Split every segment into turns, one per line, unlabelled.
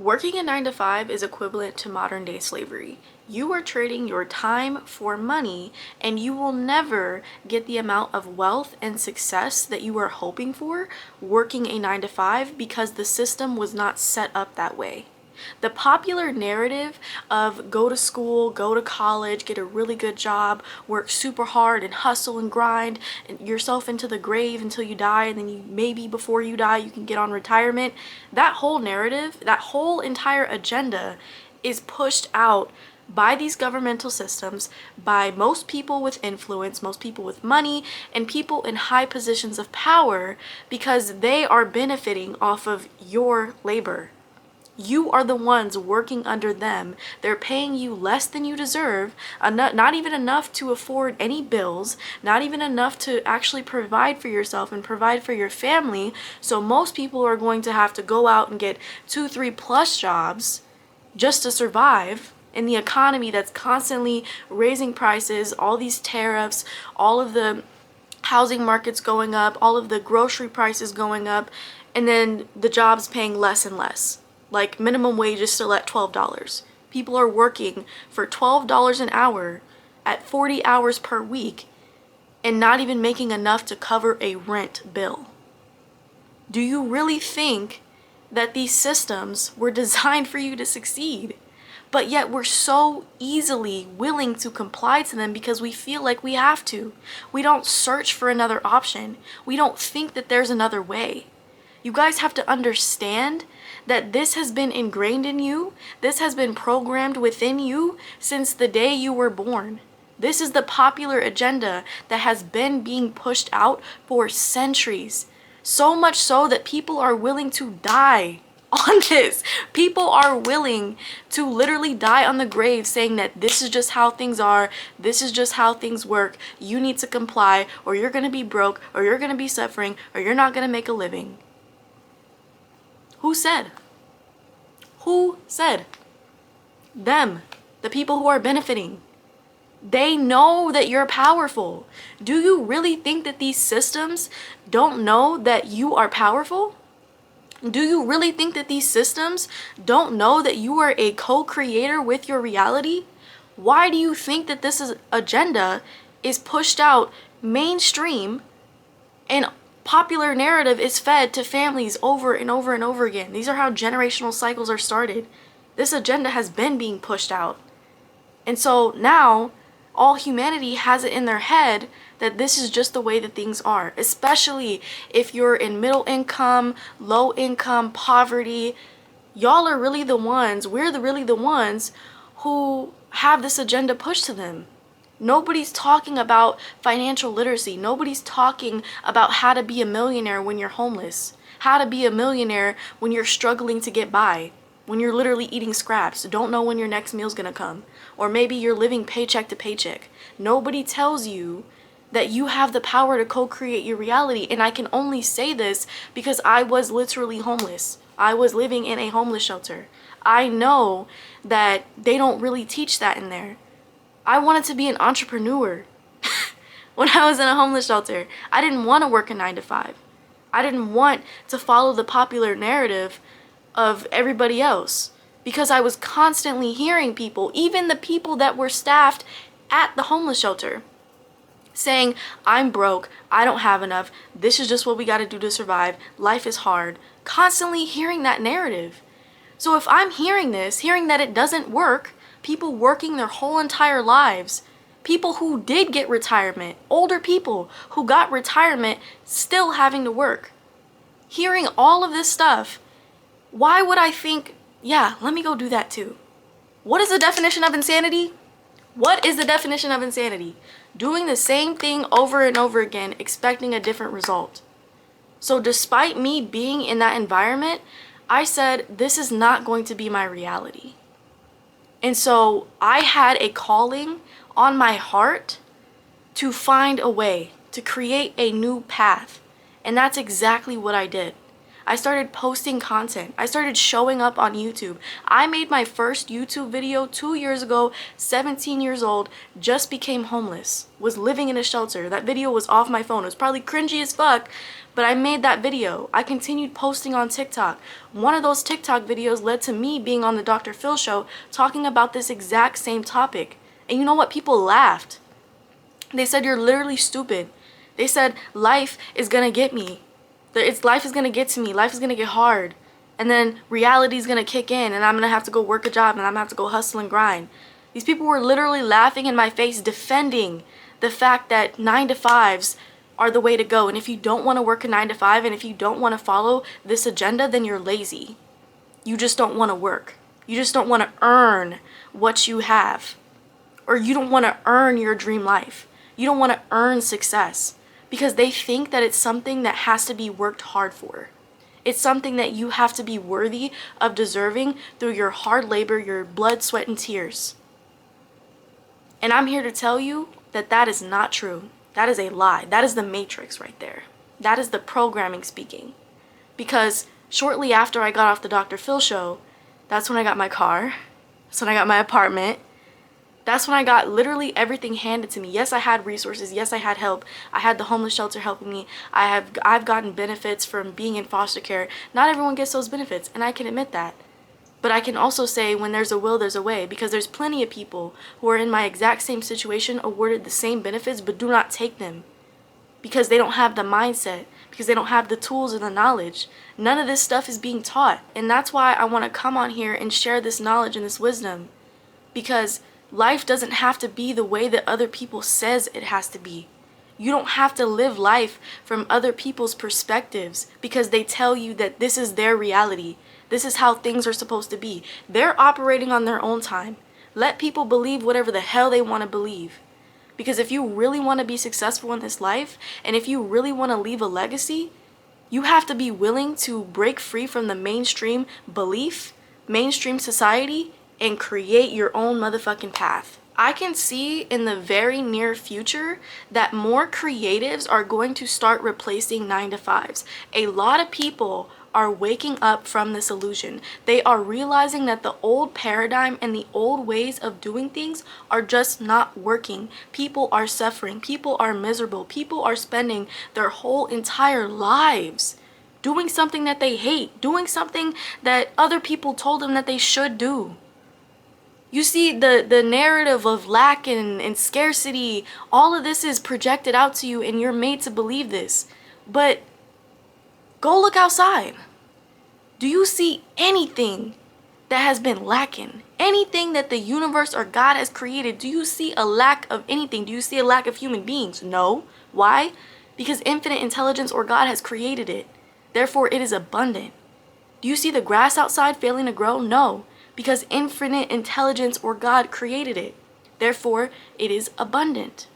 Working a 9 to 5 is equivalent to modern day slavery. You are trading your time for money, and you will never get the amount of wealth and success that you are hoping for working a 9 to 5 because the system was not set up that way. The popular narrative of go to school, go to college, get a really good job, work super hard and hustle and grind yourself into the grave until you die, and then maybe before you die you can get on retirement. That whole narrative, that whole entire agenda is pushed out by these governmental systems, by most people with influence, most people with money, and people in high positions of power because they are benefiting off of your labor. You are the ones working under them. They're paying you less than you deserve, not even enough to afford any bills, not even enough to actually provide for yourself and provide for your family. So most people are going to have to go out and get 2, 3+ jobs just to survive in the economy that's constantly raising prices, all these tariffs, all of the housing markets going up, all of the grocery prices going up, and then the jobs paying less and less. Like minimum wage is still at $12. People are working for $12 an hour at 40 hours per week and not even making enough to cover a rent bill. Do you really think that these systems were designed for you to succeed? But yet we're so easily willing to comply to them because we feel like we have to. We don't search for another option. We don't think that there's another way. You guys have to understand that this has been ingrained in you. This has been programmed within you since the day you were born. This is the popular agenda that has been being pushed out for centuries. So much so that people are willing to die on this. People are willing to literally die on the grave saying that this is just how things are, this is just how things work, you need to comply, or you're gonna be broke, or you're gonna be suffering, or you're not gonna make a living. Who said? Who said? Them, the people who are benefiting. They know that you're powerful. Do you really think that these systems don't know that you are powerful? Do you really think that these systems don't know that you are a co-creator with your reality? Why do you think that agenda is pushed out mainstream and popular narrative is fed to families over and over and over again? These are how generational cycles are started. This agenda has been being pushed out. And so now all humanity has it in their head that this is just the way that things are, especially if you're in middle income, low income, poverty. Y'all are really the ones, really the ones who have this agenda pushed to them. Nobody's talking about financial literacy. Nobody's talking about how to be a millionaire when you're homeless, how to be a millionaire when you're struggling to get by, when you're literally eating scraps, don't know when your next meal's gonna come, or maybe you're living paycheck to paycheck. Nobody tells you that you have the power to co-create your reality. And I can only say this because I was literally homeless. I was living in a homeless shelter. I know that they don't really teach that in there. I wanted to be an entrepreneur when I was in a homeless shelter. I didn't want to work a 9 to 5. I didn't want to follow the popular narrative of everybody else because I was constantly hearing people, even the people that were staffed at the homeless shelter, saying, I'm broke, I don't have enough, this is just what we got to do to survive, life is hard. Constantly hearing that narrative. So if I'm hearing this, hearing that it doesn't work, people working their whole entire lives, people who did get retirement, older people who got retirement still having to work, hearing all of this stuff, why would I think, yeah, let me go do that too? What is the definition of insanity? What is the definition of insanity? Doing the same thing over and over again, expecting a different result. So despite me being in that environment, I said, this is not going to be my reality. And so I had a calling on my heart to find a way, to create a new path. And that's exactly what I did. I started posting content. I started showing up on YouTube. I made my first YouTube video 2 years ago, 17 years old, just became homeless, was living in a shelter. That video was off my phone. It was probably cringy as fuck, But I made that video. I continued posting on TikTok. One of those TikTok videos led to me being on the Dr. Phil show talking about this exact same topic. And you know what? People laughed. They said, you're literally stupid. They said, life is gonna get me. Life is gonna get to me. Life is gonna get hard. And then reality is gonna kick in and I'm gonna have to go work a job and I'm gonna have to go hustle and grind. These people were literally laughing in my face, defending the fact that 9-to-5s are the way to go. And if you don't want to work a 9-to-5 and if you don't want to follow this agenda, then you're lazy. You just don't want to work. You just don't want to earn what you have. Or you don't want to earn your dream life. You don't want to earn success because they think that it's something that has to be worked hard for. It's something that you have to be worthy of deserving through your hard labor, your blood, sweat, and tears. And I'm here to tell you that that is not true. That is a lie. That is the matrix right there. That is the programming speaking. Because shortly after I got off the Dr. Phil show, that's when I got my car. That's when I got my apartment. That's when I got literally everything handed to me. Yes, I had resources. Yes, I had help. I had the homeless shelter helping me. I've gotten benefits from being in foster care. Not everyone gets those benefits, and I can admit that. But I can also say when there's a will, there's a way, because there's plenty of people who are in my exact same situation awarded the same benefits but do not take them because they don't have the mindset, because they don't have the tools or the knowledge. None of this stuff is being taught. And that's why I want to come on here and share this knowledge and this wisdom, because life doesn't have to be the way that other people says it has to be. You don't have to live life from other people's perspectives because they tell you that this is their reality. This is how things are supposed to be. They're operating on their own time. Let people believe whatever the hell they want to believe. Because if you really want to be successful in this life, and if you really want to leave a legacy, you have to be willing to break free from the mainstream belief, mainstream society, and create your own motherfucking path. I can see in the very near future that more creatives are going to start replacing 9-to-5s. A lot of people are waking up from this illusion. They are realizing that the old paradigm and the old ways of doing things are just not working. People are suffering. People are miserable. People are spending their whole entire lives doing something that they hate, doing something that other people told them that they should do. You see, the narrative of lack and scarcity, all of this is projected out to you and you're made to believe this. But go look outside. Do you see anything that has been lacking? Anything that the universe or God has created? Do you see a lack of anything? Do you see a lack of human beings? No. Why? Because infinite intelligence or God has created it. Therefore, it is abundant. Do you see the grass outside failing to grow? No. Because infinite intelligence or God created it. Therefore, it is abundant.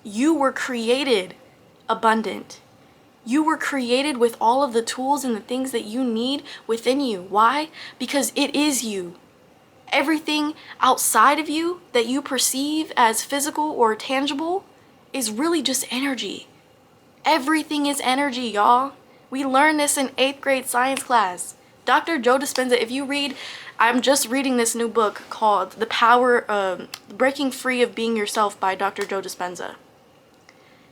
You were created abundant. You were created with all of the tools and the things that you need within you. Why? Because it is you. Everything outside of you that you perceive as physical or tangible is really just energy. Everything is energy, y'all. We learned this in 8th grade science class. Dr. Joe Dispenza, if you read, I'm just reading this new book called The Power of Breaking Free of Being Yourself by Dr. Joe Dispenza.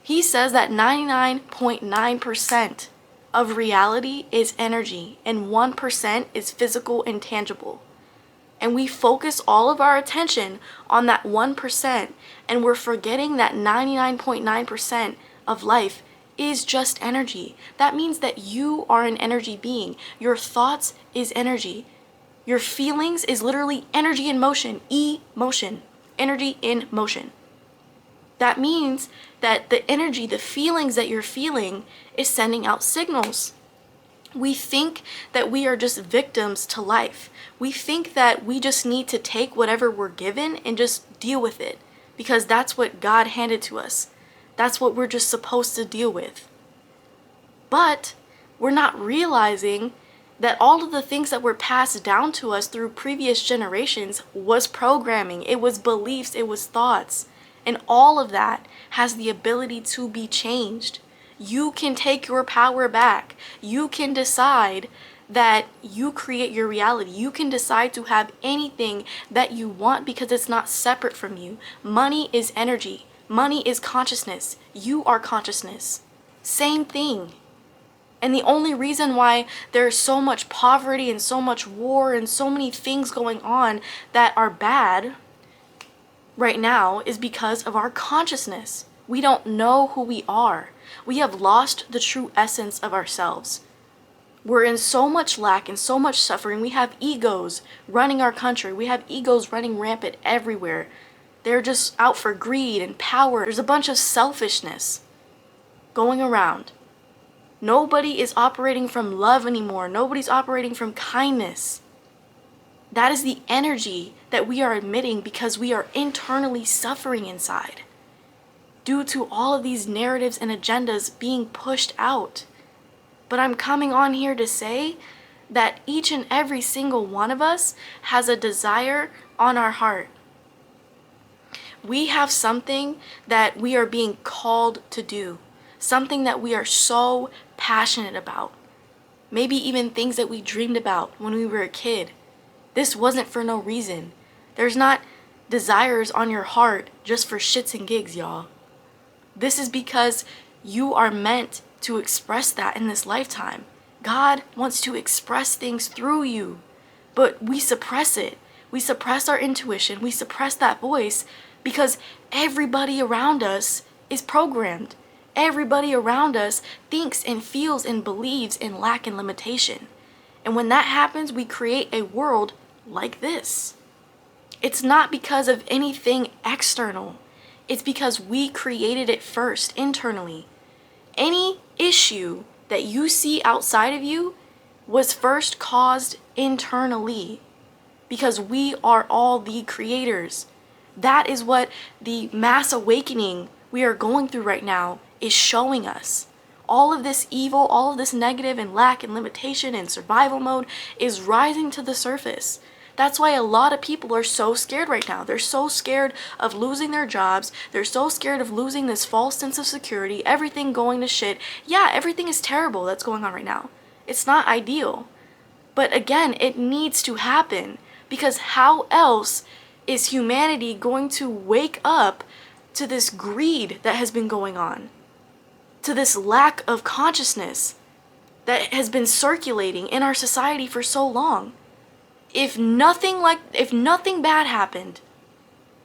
He says that 99.9% of reality is energy and 1% is physical and tangible. And we focus all of our attention on that 1% and we're forgetting that 99.9% of life is just energy. That means that you are an energy being. Your thoughts is energy. Your feelings is literally energy in motion. Emotion. Energy in motion. That means that the energy, the feelings that you're feeling is sending out signals. We think that we are just victims to life. We think that we just need to take whatever we're given and just deal with it because that's what God handed to us. That's what we're just supposed to deal with. But we're not realizing that all of the things that were passed down to us through previous generations was programming, it was beliefs, it was thoughts. And all of that has the ability to be changed. You can take your power back. You can decide that you create your reality. You can decide to have anything that you want because it's not separate from you. Money is energy. Money is consciousness. You are consciousness. Same thing. And the only reason why there's so much poverty and so much war and so many things going on that are bad right now is because of our consciousness. We don't know who we are. We have lost the true essence of ourselves. We're in so much lack and so much suffering. We have egos running our country. We have egos running rampant everywhere. They're just out for greed and power. There's a bunch of selfishness going around. Nobody is operating from love anymore. Nobody's operating from kindness. That is the energy that we are emitting because we are internally suffering inside due to all of these narratives and agendas being pushed out. But I'm coming on here to say that each and every single one of us has a desire on our heart. We have something that we are being called to do, something that we are so passionate about. Maybe even things that we dreamed about when we were a kid. This wasn't for no reason. There's not desires on your heart just for shits and gigs, y'all. This is because you are meant to express that in this lifetime. God wants to express things through you, but we suppress it. We suppress our intuition. We suppress that voice because everybody around us is programmed. Everybody around us thinks and feels and believes in lack and limitation. And when that happens, we create a world like this. It's not because of anything external. It's because we created it first internally. Any issue that you see outside of you was first caused internally because we are all the creators. That is what the mass awakening we are going through right now is showing us. All of this evil, all of this negative and lack and limitation and survival mode is rising to the surface. That's why a lot of people are so scared right now. They're so scared of losing their jobs. They're so scared of losing this false sense of security, everything going to shit. Yeah, everything is terrible that's going on right now. It's not ideal. But again, it needs to happen because how else is humanity going to wake up to this greed that has been going on? To this lack of consciousness that has been circulating in our society for so long. If nothing bad happened,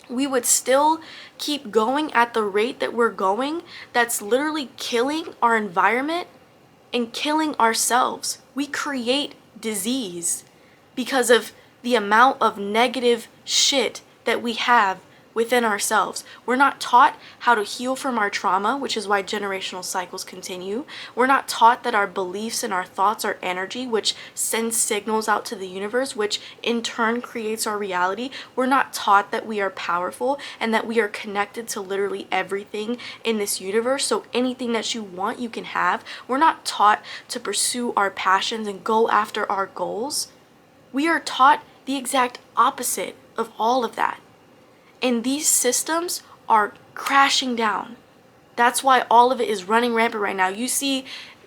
we would still keep going at the rate that we're going. That's literally killing our environment and killing ourselves. We create disease because of the amount of negative shit that we have within ourselves. We're not taught how to heal from our trauma, which is why generational cycles continue. We're not taught that our beliefs and our thoughts are energy, which sends signals out to the universe, which in turn creates our reality. We're not taught that we are powerful and that we are connected to literally everything in this universe. So anything that you want, you can have. We're not taught to pursue our passions and go after our goals. We are taught the exact opposite of all of that. And these systems are crashing down. That's why all of it is running rampant right now. You see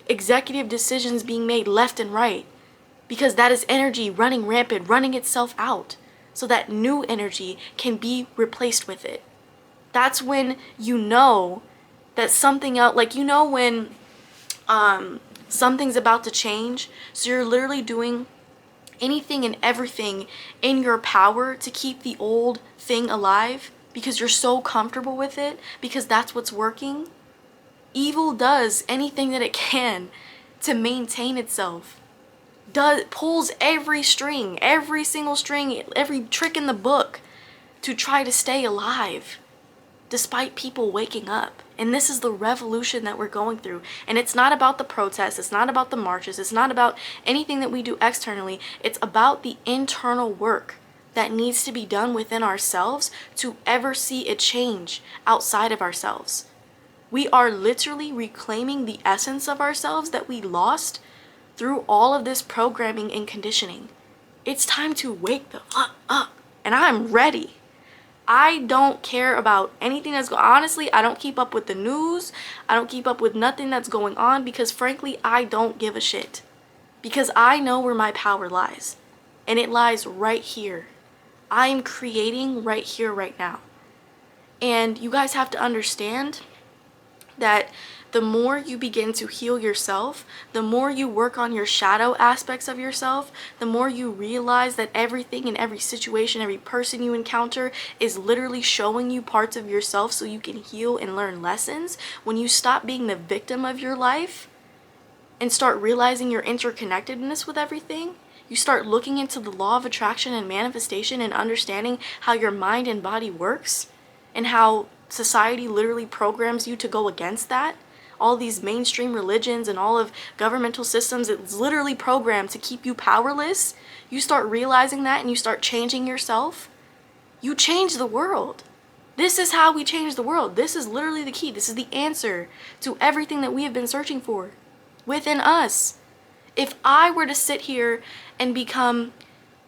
executive decisions being made left and right because that is energy running rampant, running itself out so that new energy can be replaced with it. That's when you know that something else, like you know when something's about to change. So you're literally doing anything and everything in your power to keep the old thing alive because you're so comfortable with it, because that's what's working. Evil does anything that it can to maintain itself. Pulls every string, every single string, every trick in the book to try to stay alive despite people waking up. And this is the revolution that we're going through. And it's not about the protests, it's not about the marches, it's not about anything that we do externally. It's about the internal work that needs to be done within ourselves to ever see a change outside of ourselves. We are literally reclaiming the essence of ourselves that we lost through all of this programming and conditioning. It's time to wake the fuck up. And I'm ready. I don't care about anything that's going on. Honestly, I don't keep up with the news. I don't keep up with nothing that's going on because frankly, I don't give a shit. Because I know where my power lies. And it lies right here. I am creating right here, right now. And you guys have to understand that the more you begin to heal yourself, the more you work on your shadow aspects of yourself, the more you realize that everything in every situation, every person you encounter is literally showing you parts of yourself so you can heal and learn lessons. When you stop being the victim of your life and start realizing your interconnectedness with everything, you start looking into the law of attraction and manifestation and understanding how your mind and body works and how society literally programs you to go against that. All these mainstream religions and all of governmental systems, it's literally programmed to keep you powerless. You start realizing that and you start changing yourself. You change the world. This is how we change the world. This is literally the key. This is the answer to everything that we have been searching for within us. If I were to sit here and become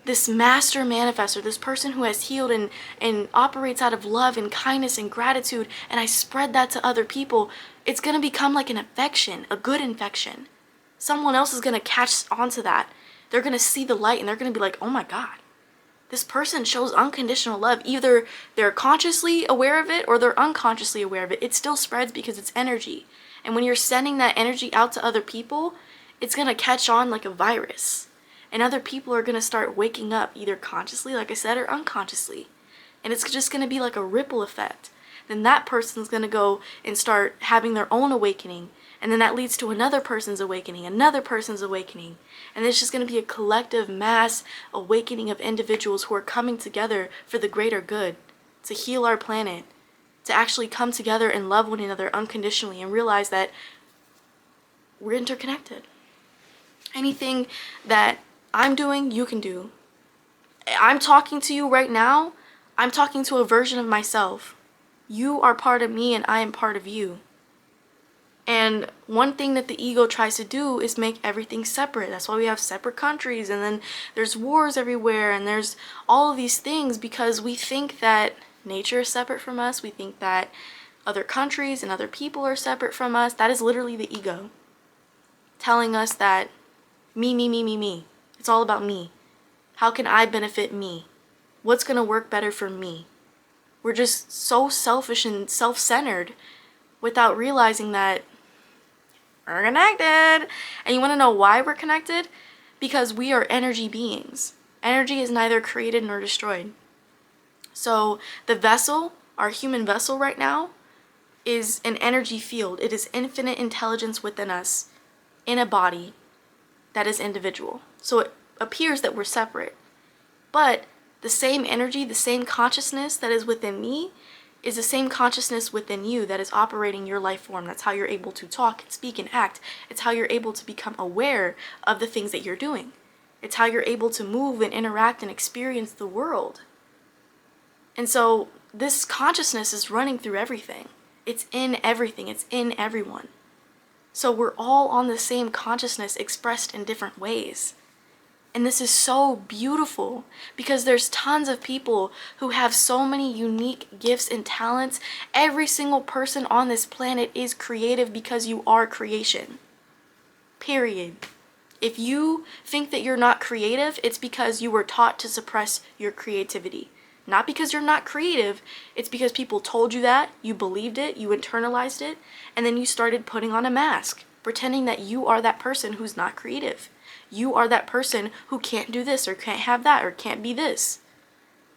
this master manifester, this person who has healed and operates out of love and kindness and gratitude, and I spread that to other people, it's going to become like an infection, a good infection. Someone else is going to catch onto that. They're going to see the light and they're going to be like, oh my God, this person shows unconditional love. Either they're consciously aware of it or they're unconsciously aware of it. It still spreads because it's energy. And when you're sending that energy out to other people, it's going to catch on like a virus. And other people are going to start waking up either consciously, like I said, or unconsciously. And it's just going to be like a ripple effect. Then that person's going to go and start having their own awakening. And then that leads to another person's awakening, another person's awakening. And it's just going to be a collective mass awakening of individuals who are coming together for the greater good, to heal our planet, to actually come together and love one another unconditionally and realize that we're interconnected. Anything that I'm doing, you can do. I'm talking to you right now. I'm talking to a version of myself. You are part of me and I am part of you. And one thing that the ego tries to do is make everything separate. That's why we have separate countries, and then there's wars everywhere, and there's all of these things because we think that nature is separate from us. We think that other countries and other people are separate from us. That is literally the ego telling us that me. It's all about me. How can I benefit me? What's going to work better for me? We're just so selfish and self-centered without realizing that we're connected. And you want to know why we're connected? Because we are energy beings. Energy is neither created nor destroyed. So the vessel, our human vessel right now, is an energy field. It is infinite intelligence within us in a body that is individual. So it appears that we're separate. But the same energy, the same consciousness that is within me is the same consciousness within you that is operating your life form. That's how you're able to talk and speak and act. It's how you're able to become aware of the things that you're doing. It's how you're able to move and interact and experience the world. And so this consciousness is running through everything. It's in everything. It's in everyone. So we're all on the same consciousness expressed in different ways. And this is so beautiful because there's tons of people who have so many unique gifts and talents. Every single person on this planet is creative because you are creation. Period. If you think that you're not creative, it's because you were taught to suppress your creativity. Not because you're not creative, it's because people told you that, you believed it, you internalized it, and then you started putting on a mask, pretending that you are that person who's not creative. You are that person who can't do this or can't have that or can't be this.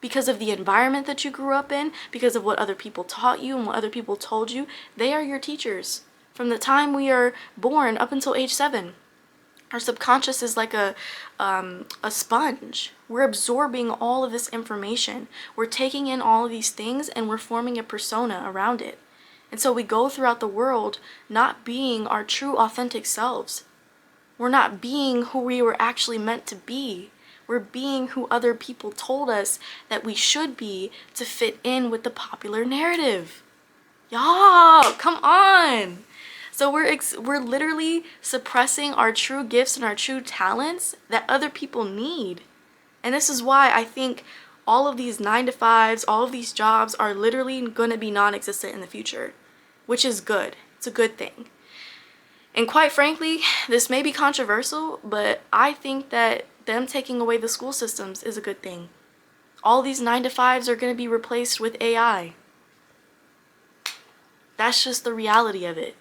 Because of the environment that you grew up in, because of what other people taught you and what other people told you, they are your teachers. From the time we are born up until age 7. Our subconscious is like a sponge. We're absorbing all of this information. We're taking in all of these things and we're forming a persona around it. And so we go throughout the world not being our true authentic selves. We're not being who we were actually meant to be. We're being who other people told us that we should be to fit in with the popular narrative. Y'all, come on. So we're literally suppressing our true gifts and our true talents that other people need. And this is why I think all of these 9-to-5s, all of these jobs are literally going to be non-existent in the future, which is good. It's a good thing. And quite frankly, this may be controversial, but I think that them taking away the school systems is a good thing. All these 9-to-5s are going to be replaced with AI. That's just the reality of it.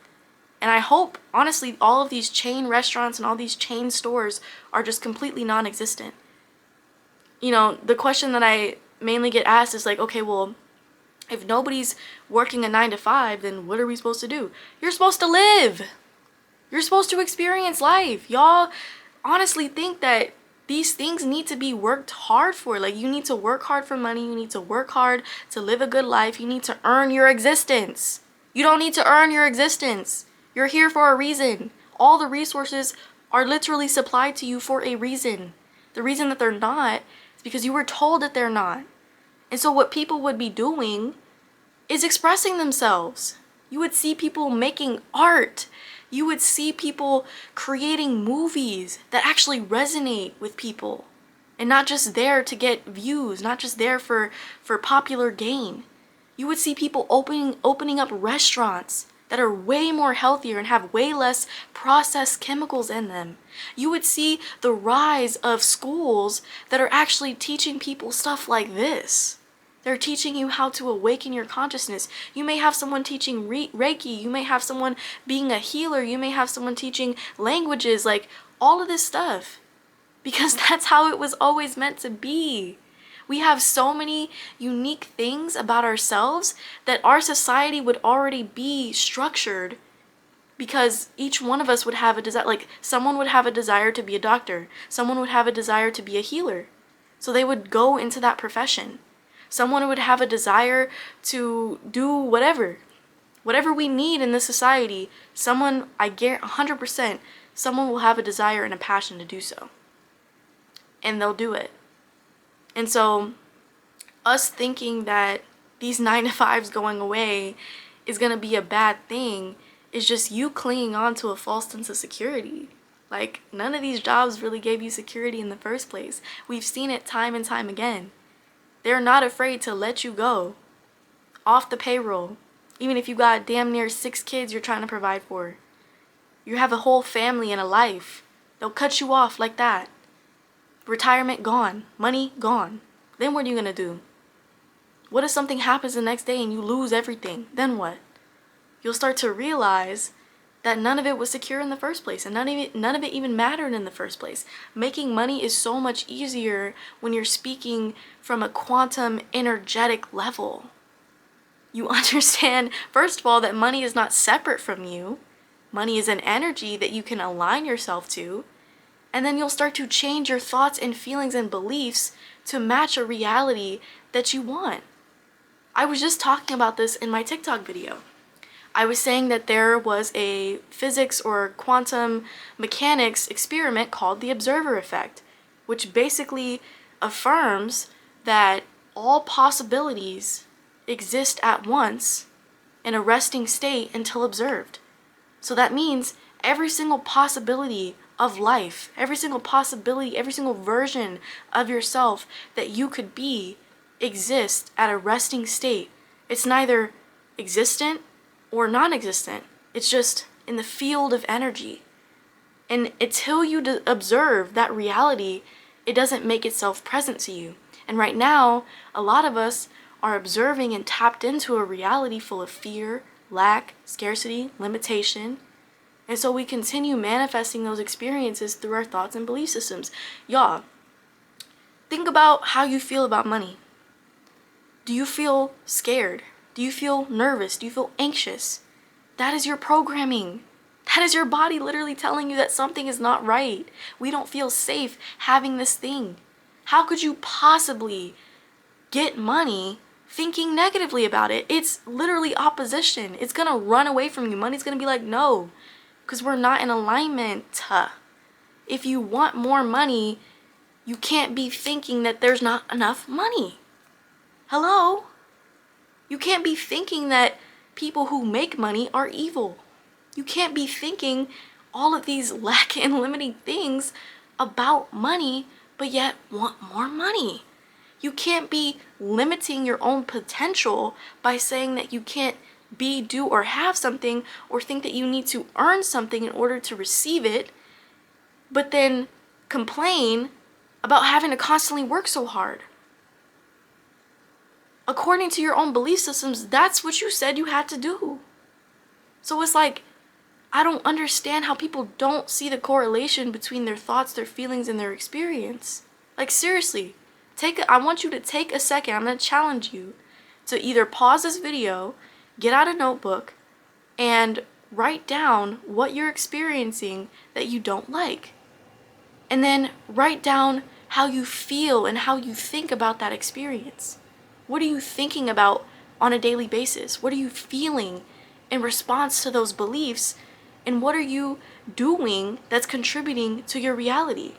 And I hope, honestly, all of these chain restaurants and all these chain stores are just completely non-existent. You know, the question that I mainly get asked is like, okay, well, if nobody's working a 9 to 5, then what are we supposed to do? You're supposed to live. You're supposed to experience life. Y'all honestly think that these things need to be worked hard for. Like, you need to work hard for money. You need to work hard to live a good life. You need to earn your existence. You don't need to earn your existence. You're here for a reason. All the resources are literally supplied to you for a reason. The reason that they're not is because you were told that they're not. And so what people would be doing is expressing themselves. You would see people making art. You would see people creating movies that actually resonate with people and not just there to get views, not just there for popular gain. You would see people opening up restaurants that are way more healthier and have way less processed chemicals in them. You would see the rise of schools that are actually teaching people stuff like this. They're teaching you how to awaken your consciousness. You may have someone teaching Reiki. You may have someone being a healer. You may have someone teaching languages, like all of this stuff. Because that's how it was always meant to be. We have so many unique things about ourselves that our society would already be structured because each one of us would have a desire. Like, someone would have a desire to be a doctor. Someone would have a desire to be a healer. So they would go into that profession. Someone would have a desire to do whatever we need in this society. Someone, I guarantee 100%, someone will have a desire and a passion to do so. And they'll do it. And so us thinking that these 9 to 5s going away is going to be a bad thing is just you clinging on to a false sense of security. Like, none of these jobs really gave you security in the first place. We've seen it time and time again. They're not afraid to let you go off the payroll, even if you got damn near 6 kids you're trying to provide for. You have a whole family and a life. They'll cut you off like that. Retirement gone. Money gone. Then what are you gonna do? What if something happens the next day and you lose everything? Then what? You'll start to realize that none of it was secure in the first place, and none of it even mattered in the first place. Making money is so much easier when you're speaking from a quantum energetic level. You understand, first of all, that money is not separate from you. Money is an energy that you can align yourself to, and then you'll start to change your thoughts and feelings and beliefs to match a reality that you want. I was just talking about this in my TikTok video. I was saying that there was a physics or quantum mechanics experiment called the observer effect, which basically affirms that all possibilities exist at once in a resting state until observed. So that means every single possibility of life, every single possibility, every single version of yourself that you could be exists at a resting state. It's neither existent or non-existent. It's just in the field of energy. And until you observe that reality, it doesn't make itself present to you. And right now, a lot of us are observing and tapped into a reality full of fear, lack, scarcity, limitation. And so we continue manifesting those experiences through our thoughts and belief systems. Y'all, think about how you feel about money. Do you feel scared? Do you feel nervous? Do you feel anxious? That is your programming. That is your body literally telling you that something is not right. We don't feel safe having this thing. How could you possibly get money thinking negatively about it? It's literally opposition. It's going to run away from you. Money's going to be like, no, because we're not in alignment. If you want more money, you can't be thinking that there's not enough money. Hello? You can't be thinking that people who make money are evil. You can't be thinking all of these lack and limiting things about money, but yet want more money. You can't be limiting your own potential by saying that you can't be, do, or have something, or think that you need to earn something in order to receive it, but then complain about having to constantly work so hard. According to your own belief systems, that's what you said you had to do. So it's like, I don't understand how people don't see the correlation between their thoughts, their feelings, and their experience. Like, seriously, I want you to take a second. I'm going to challenge you to either pause this video, get out a notebook, and write down what you're experiencing that you don't like. And then write down how you feel and how you think about that experience. What are you thinking about on a daily basis? What are you feeling in response to those beliefs? And what are you doing that's contributing to your reality?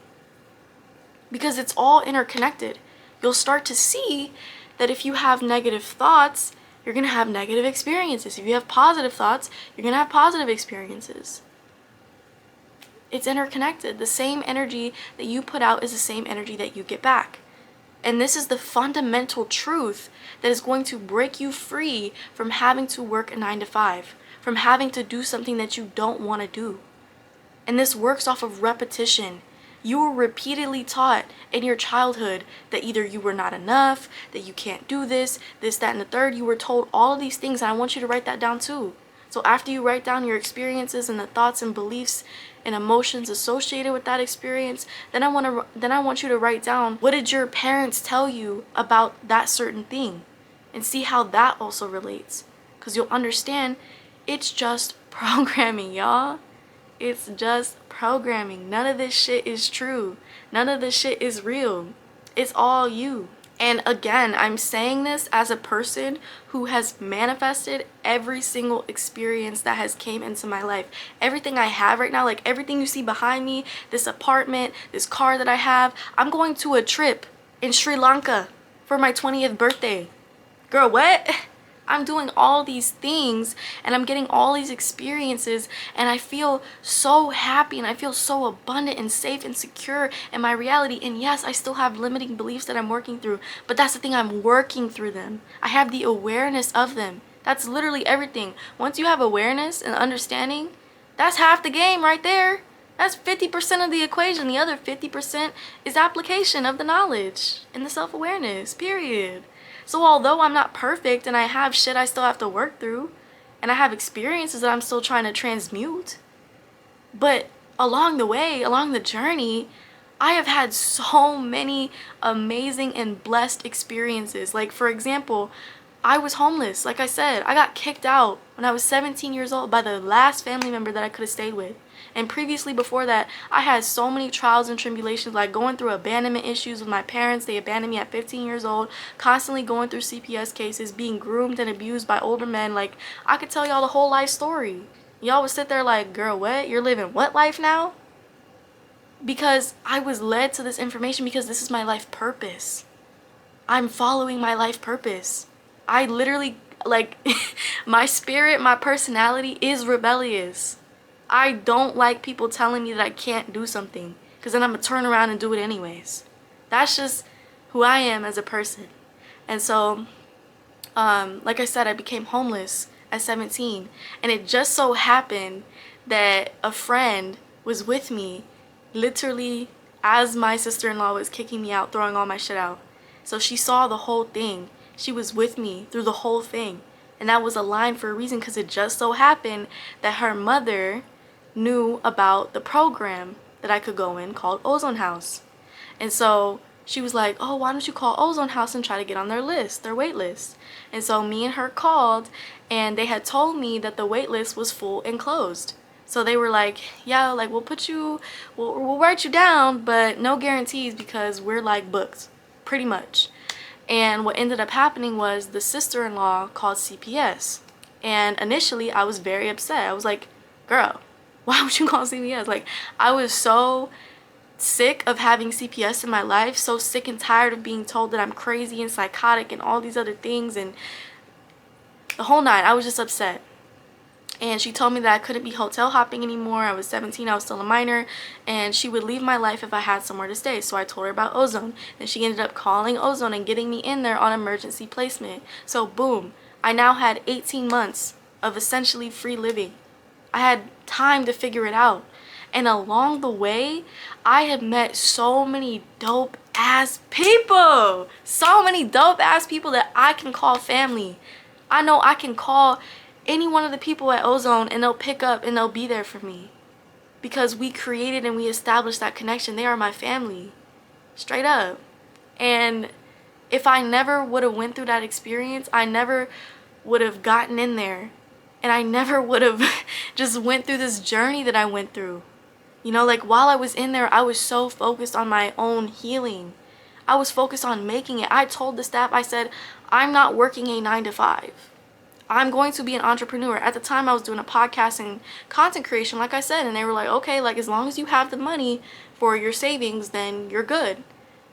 Because it's all interconnected. You'll start to see that if you have negative thoughts, you're going to have negative experiences. If you have positive thoughts, you're going to have positive experiences. It's interconnected. The same energy that you put out is the same energy that you get back. And this is the fundamental truth that is going to break you free from having to work a 9 to 5, from having to do something that you don't want to do. And this works off of repetition. You were repeatedly taught in your childhood that either you were not enough, that you can't do this, that, and the third. You were told all of these things, and I want you to write that down too. So after you write down your experiences and the thoughts and beliefs and emotions associated with that experience, then I want you to write down, what did your parents tell you about that certain thing, and see how that also relates. Because you'll understand it's just programming, y'all. It's just programming. None of this shit is true. None of this shit is real. It's all you. And again, I'm saying this as a person who has manifested every single experience that has came into my life. Everything I have right now, like everything you see behind me, this apartment, this car that I have, I'm going to a trip in Sri Lanka for my 20th birthday. Girl, what? I'm doing all these things and I'm getting all these experiences, and I feel so happy and I feel so abundant and safe and secure in my reality. And yes, I still have limiting beliefs that I'm working through, but that's the thing, I'm working through them. I have the awareness of them. That's literally everything. Once you have awareness and understanding, that's half the game right there. That's 50% of the equation. The other 50% is application of the knowledge and the self-awareness, period. So although I'm not perfect and I have shit I still have to work through, and I have experiences that I'm still trying to transmute, but along the way, along the journey, I have had so many amazing and blessed experiences. Like, for example, I was homeless. Like I said, I got kicked out when I was 17 years old by the last family member that I could have stayed with. And previously before that, I had so many trials and tribulations, like going through abandonment issues with my parents. They abandoned me at 15 years old, constantly going through CPS cases, being groomed and abused by older men. Like, I could tell y'all the whole life story. Y'all would sit there like, girl, what? You're living what life now? Because I was led to this information because this is my life purpose. I'm following my life purpose. I literally, like, my spirit, my personality is rebellious. I don't like people telling me that I can't do something, because then I'm going to turn around and do it anyways. That's just who I am as a person. And so, like I said, I became homeless at 17. And it just so happened that a friend was with me literally as my sister-in-law was kicking me out, throwing all my shit out. So she saw the whole thing. She was with me through the whole thing. And that was aligned for a reason, because it just so happened that her mother knew about the program that I could go in called Ozone House. And so she was like, oh, why don't you call Ozone House and try to get on their list, their wait list. And so me and her called, and they had told me that the wait list was full and closed. So they were like, yeah, like we'll write you down, but no guarantees, because we're like booked, pretty much. And what ended up happening was the sister-in-law called CPS. And initially I was very upset. I was like, girl, why would you call CPS? Like, I was so sick of having CPS in my life, so sick and tired of being told that I'm crazy and psychotic and all these other things, and the whole nine. I was just upset. And she told me that I couldn't be hotel hopping anymore. I was 17, I was still a minor, and she would leave my life if I had somewhere to stay. So I told her about Ozone, and she ended up calling Ozone and getting me in there on emergency placement. So boom, I now had 18 months of essentially free living. I had time to figure it out. And along the way, I have met so many dope ass people. So many dope ass people that I can call family. I know I can call any one of the people at Ozone, and they'll pick up and they'll be there for me. Because we created and we established that connection. They are my family. Straight up. And if I never would have went through that experience, I never would have gotten in there. And I never would have just went through this journey that I went through. You know, like while I was in there, I was so focused on my own healing. I was focused on making it. I told the staff, I said, I'm not working a 9-to-5. I'm going to be an entrepreneur. At the time, I was doing a podcast and content creation, like I said, and they were like, okay, like as long as you have the money for your savings, then you're good.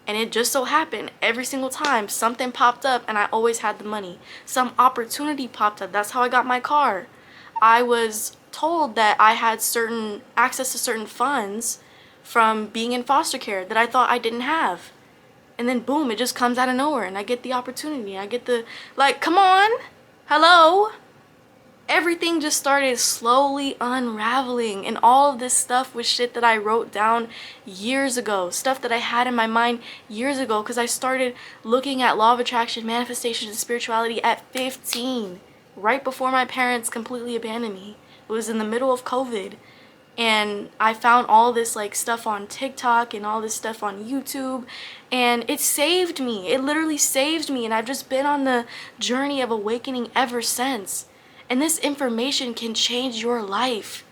And it just so happened every single time something popped up and I always had the money. Some opportunity popped up. That's how I got my car. I was told that I had certain access to certain funds from being in foster care that I thought I didn't have. And then boom, it just comes out of nowhere and I get the opportunity. I get the, like, come on, hello? Everything just started slowly unraveling, and all of this stuff was shit that I wrote down years ago, stuff that I had in my mind years ago, because I started looking at law of attraction, manifestation, and spirituality at 15, right before my parents completely abandoned me. It was in the middle of COVID, and I found all this like stuff on TikTok and all this stuff on YouTube, and it saved me. It literally saved me, and I've just been on the journey of awakening ever since. And this information can change your life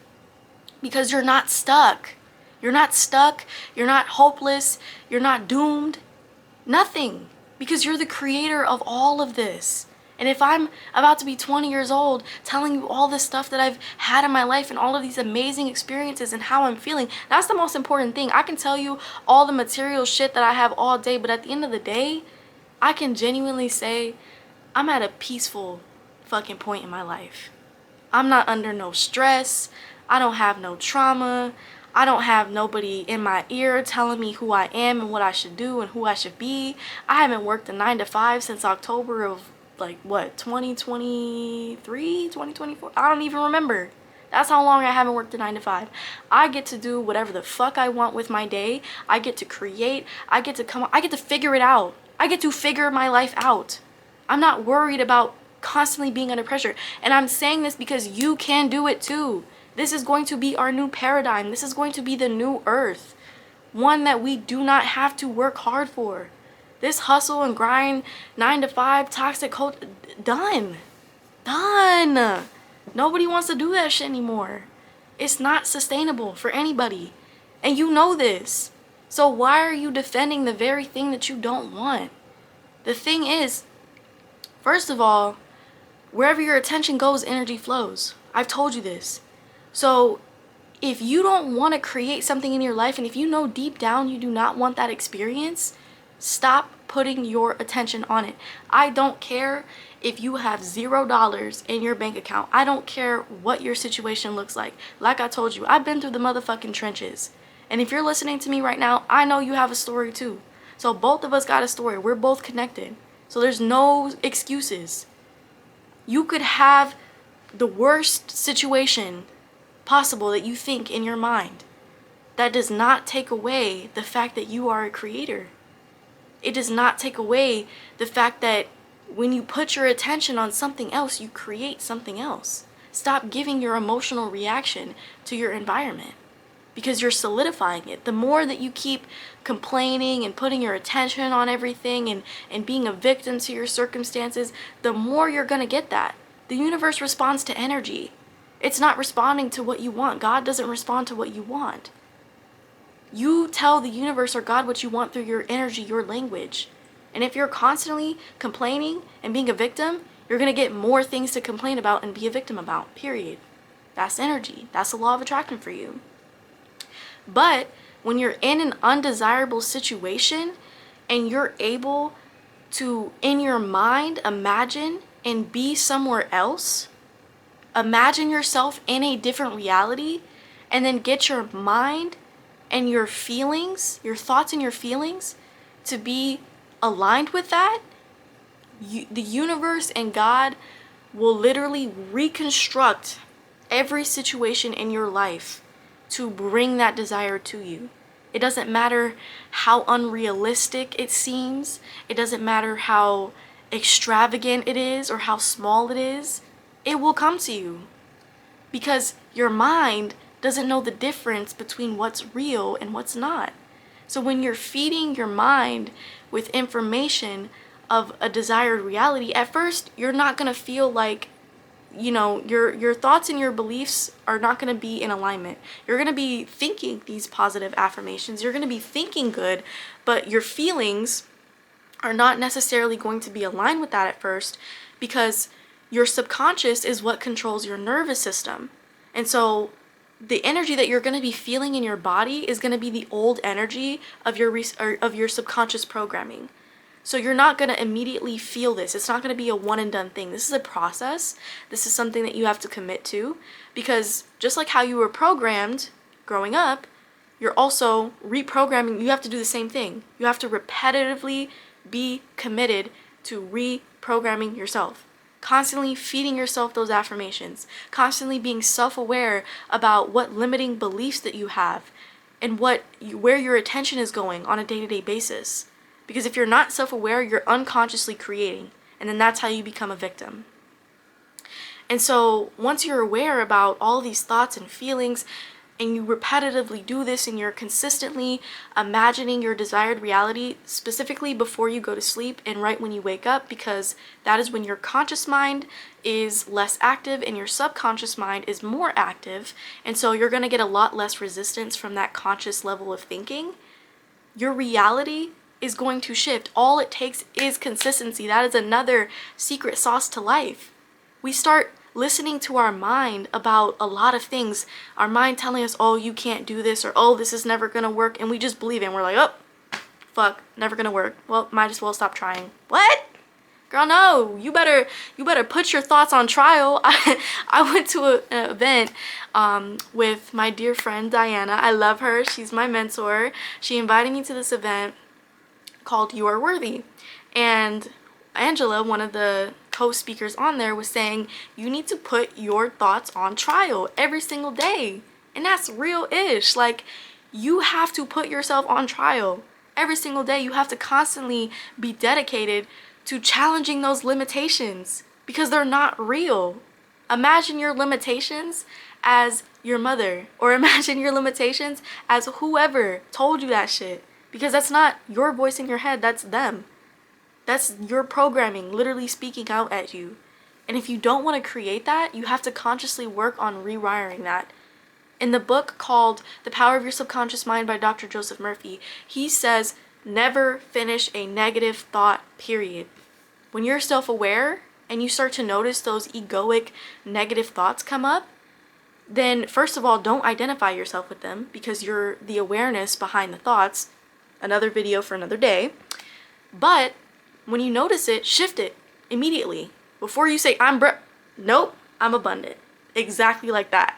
because you're not stuck. You're not stuck. You're not hopeless. You're not doomed. Nothing. Because you're the creator of all of this. And if I'm about to be 20 years old telling you all this stuff that I've had in my life and all of these amazing experiences and how I'm feeling, that's the most important thing. I can tell you all the material shit that I have all day, but at the end of the day, I can genuinely say I'm at a peaceful fucking point in my life. I'm not under no stress. I don't have no trauma. I don't have nobody in my ear telling me who I am and what I should do and who I should be. I haven't worked a 9-to-5 since October of like what, 2023, 2024? I don't even remember. That's how long I haven't worked a 9-to-5. I get to do whatever the fuck I want with my day. I get to create. I get to figure it out. I get to figure my life out. I'm not worried about constantly being under pressure. And I'm saying this because you can do it too. This is going to be our new paradigm. This is going to be the new earth. One that we do not have to work hard for. This hustle and grind, 9-to-5, toxic culture, done. Done. Nobody wants to do that shit anymore. It's not sustainable for anybody. And you know this. So why are you defending the very thing that you don't want? The thing is, first of all, wherever your attention goes, energy flows. I've told you this. So if you don't want to create something in your life, and if you know deep down you do not want that experience, stop putting your attention on it. I don't care if you have $0 in your bank account. I don't care what your situation looks like. Like I told you, I've been through the motherfucking trenches. And if you're listening to me right now, I know you have a story too. So both of us got a story. We're both connected. So there's no excuses. You could have the worst situation possible that you think in your mind. That does not take away the fact that you are a creator. It does not take away the fact that when you put your attention on something else, you create something else. Stop giving your emotional reaction to your environment because you're solidifying it. The more that you keep complaining and putting your attention on everything and being a victim to your circumstances, the more you're going to get that. The universe responds to energy. It's not responding to what you want. God doesn't respond to what you want. You tell the universe or God what you want through your energy, your language. And if you're constantly complaining and being a victim, you're going to get more things to complain about and be a victim about, period. That's energy. That's the law of attraction for you. But when you're in an undesirable situation and you're able to, in your mind, imagine and be somewhere else, imagine yourself in a different reality, and then get your mind and your feelings, your thoughts and your feelings to be aligned with that, the universe and God will literally reconstruct every situation in your life to bring that desire to you. It doesn't matter how unrealistic it seems. It doesn't matter how extravagant it is or how small it is. it will come to you. Because your mind doesn't know the difference between what's real and what's not. So when you're feeding your mind with information of a desired reality, at first you're not going to feel like, your thoughts and your beliefs are not going to be in alignment. You're going to be thinking these positive affirmations. You're going to be thinking good, but your feelings are not necessarily going to be aligned with that at first, because your subconscious is what controls your nervous system. And so the energy that you're going to be feeling in your body is going to be the old energy of your subconscious programming. So you're not going to immediately feel this. It's not going to be a one and done thing. This is a process. This is something that you have to commit to, because just like how you were programmed growing up, you're also reprogramming. You have to do the same thing. You have to repetitively be committed to reprogramming yourself. Constantly feeding yourself those affirmations. Constantly being self-aware about what limiting beliefs that you have and where your attention is going on a day-to-day basis. Because if you're not self-aware, you're unconsciously creating, and then that's how you become a victim. And so once you're aware about all these thoughts and feelings, and you repetitively do this, and you're consistently imagining your desired reality, specifically before you go to sleep and right when you wake up, because that is when your conscious mind is less active and your subconscious mind is more active, and so you're going to get a lot less resistance from that conscious level of thinking. Your reality is going to shift. All it takes is consistency. That is another secret sauce to life. We start listening to our mind about a lot of things. Our mind telling us, oh, you can't do this, or oh, this is never gonna work, and we just believe it, and we're like, oh, fuck, never gonna work. Well, might as well stop trying. What? Girl, no, you better put your thoughts on trial. I went to an event with my dear friend Diana. I love her. She's my mentor. She invited me to this event called You Are Worthy. And Angela, one of the co-speakers on there, was saying you need to put your thoughts on trial every single day. And that's real-ish. Like, you have to put yourself on trial every single day. You have to constantly be dedicated to challenging those limitations, because they're not real. Imagine your limitations as your mother, or imagine your limitations as whoever told you that shit. Because that's not your voice in your head, that's them. That's your programming literally speaking out at you. And if you don't want to create that, you have to consciously work on rewiring that. In the book called The Power of Your Subconscious Mind by Dr. Joseph Murphy, he says, never finish a negative thought, period. When you're self-aware and you start to notice those egoic negative thoughts come up, then first of all, don't identify yourself with them, because you're the awareness behind the thoughts. Another video for another day. But when you notice it, shift it immediately. Before you say, nope, I'm abundant. Exactly like that.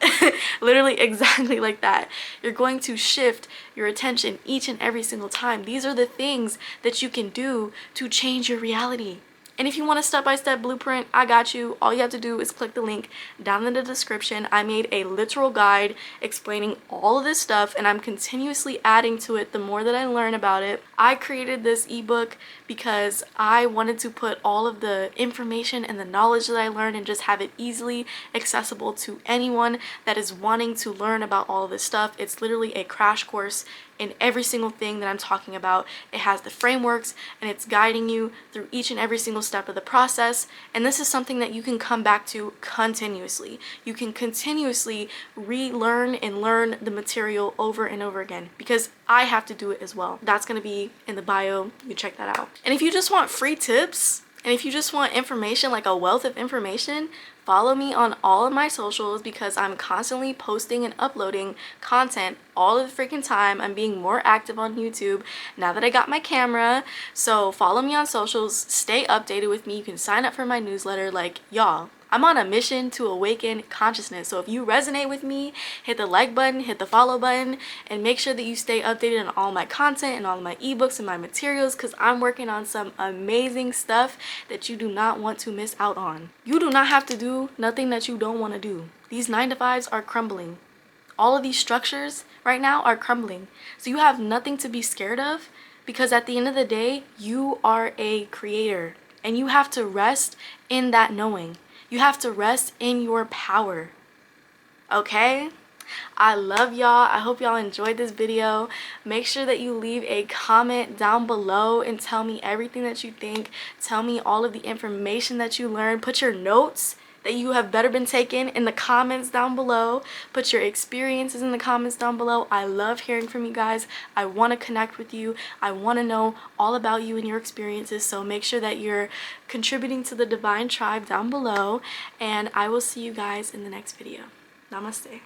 Literally exactly like that. You're going to shift your attention each and every single time. These are the things that you can do to change your reality. And if you want a step-by-step blueprint, I got you. All you have to do is click the link down in the description. I made a literal guide explaining all of this stuff, and I'm continuously adding to it the more that I learn about it. I created this ebook because I wanted to put all of the information and the knowledge that I learned and just have it easily accessible to anyone that is wanting to learn about all of this stuff. It's literally a crash course in every single thing that I'm talking about. It has the frameworks, and it's guiding you through each and every single step of the process. And this is something that you can come back to continuously. You can continuously relearn and learn the material over and over again, because I have to do it as well. That's going to be in the bio. You can check that out. And if you just want free tips, and if you just want information, like a wealth of information, follow me on all of my socials, because I'm constantly posting and uploading content all of the freaking time. I'm being more active on YouTube now that I got my camera. So follow me on socials, stay updated with me. You can sign up for my newsletter. Like, y'all, I'm on a mission to awaken consciousness. So if you resonate with me, hit the like button, hit the follow button, and make sure that you stay updated on all my content and all my ebooks and my materials, because I'm working on some amazing stuff that you do not want to miss out on. You do not have to do nothing that you don't want to do. These 9-to-5s are crumbling. All of these structures right now are crumbling. So you have nothing to be scared of, because at the end of the day, you are a creator, and you have to rest in that knowing. You have to rest in your power. Okay? I love y'all. I hope y'all enjoyed this video. Make sure that you leave a comment down below and tell me everything that you think. Tell me all of the information that you learned. Put your notes that you have better been taken in the comments down below. Put your experiences in the comments down below. I love hearing from you guys. I want to connect with you. I want to know all about you and your experiences. So make sure that you're contributing to the Divine Tribe down below. And I will see you guys in the next video. Namaste.